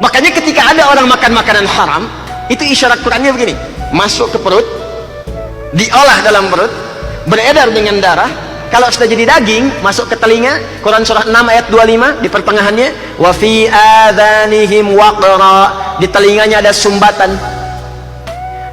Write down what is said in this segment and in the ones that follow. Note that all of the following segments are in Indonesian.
Makanya ketika ada orang makan makanan haram, itu isyarat Qurannya begini, masuk ke perut, diolah dalam perut, beredar dengan darah. Kalau sudah jadi daging, masuk ke telinga. Quran surah 6 ayat 25 di pertengahannya, wa fi adhanihim waqra, di telinganya ada sumbatan.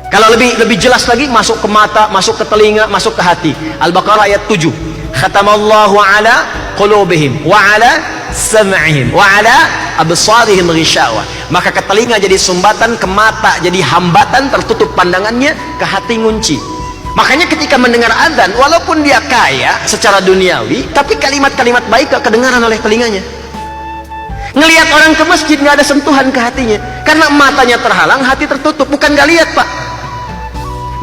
Kalau lebih jelas lagi, masuk ke mata, masuk ke telinga, masuk ke hati. Al-Baqarah ayat 7. Khatamallahu ala qulubihim wa ala sam'ihim wa ala absarihim ghishawa. Maka ke telinga jadi sumbatan, ke mata jadi hambatan, tertutup pandangannya, ke hati ngunci. Makanya ketika mendengar azan, walaupun dia kaya secara duniawi, tapi kalimat-kalimat baik gak kedengaran oleh telinganya. Ngelihat orang ke masjid gak ada sentuhan ke hatinya, karena matanya terhalang, hati tertutup. Bukan gak lihat, Pak,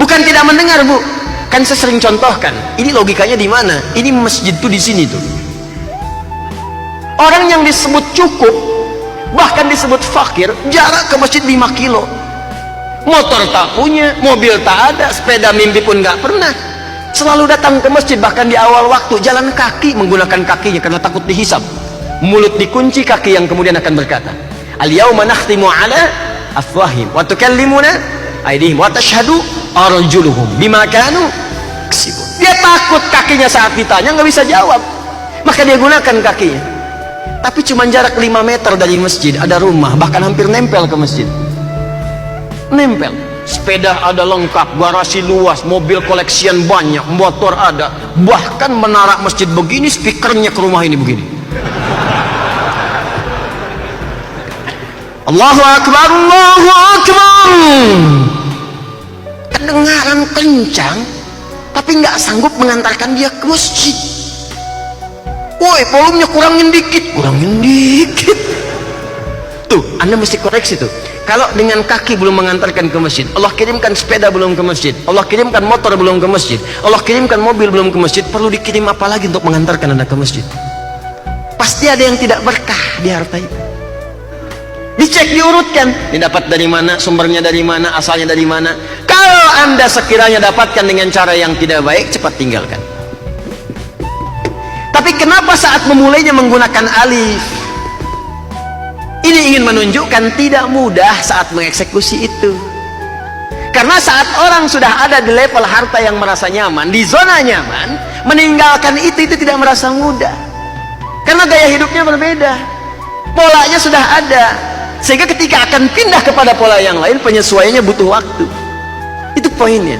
bukan tidak mendengar, Bu. Kan saya sering contohkan, ini logikanya di mana? Ini masjid tuh di sini tuh. Orang yang disebut cukup, bahkan disebut fakir, jarak ke masjid 5 kilo. Motor tak punya, mobil tak ada, sepeda mimpi pun nggak pernah. Selalu datang ke masjid, bahkan di awal waktu jalan kaki, menggunakan kakinya karena takut dihisab. Mulut dikunci, kaki yang kemudian akan berkata, al-yawma nakhtimu ala afwahim wa tukallimuna aydihim wa tashhadu arjuluhum bima kanu yaksibun. Dia takut kakinya saat ditanya nggak bisa jawab, maka dia gunakan kakinya. Tapi cuma jarak 5 meter dari masjid ada rumah, bahkan hampir nempel ke masjid. Nempel, sepeda ada lengkap, garasi luas, mobil koleksian banyak, motor ada, bahkan menara masjid begini, speakernya ke rumah ini begini. Allahu Akbar, Allahu Akbar. Kedengaran kencang, tapi nggak sanggup mengantarkan dia ke masjid. Woi, volumenya kurangin dikit. Tuh, Anda mesti koreksi tuh. Kalau dengan kaki belum mengantarkan ke masjid, Allah kirimkan sepeda belum ke masjid, Allah kirimkan motor belum ke masjid, Allah kirimkan mobil belum ke masjid, perlu dikirim apa lagi untuk mengantarkan Anda ke masjid? Pasti ada yang tidak berkah di harta itu. Dicek, diurutkan, didapat dari mana, sumbernya dari mana, asalnya dari mana. Kalau Anda sekiranya dapatkan dengan cara yang tidak baik, cepat tinggalkan. Tapi kenapa saat memulainya menggunakan alif? Ini ingin menunjukkan tidak mudah saat mengeksekusi itu. Karena saat orang sudah ada di level harta yang merasa nyaman, di zona nyaman, meninggalkan itu tidak merasa mudah. Karena gaya hidupnya berbeda, polanya sudah ada, sehingga ketika akan pindah kepada pola yang lain, penyesuaiannya butuh waktu. Itu poinnya.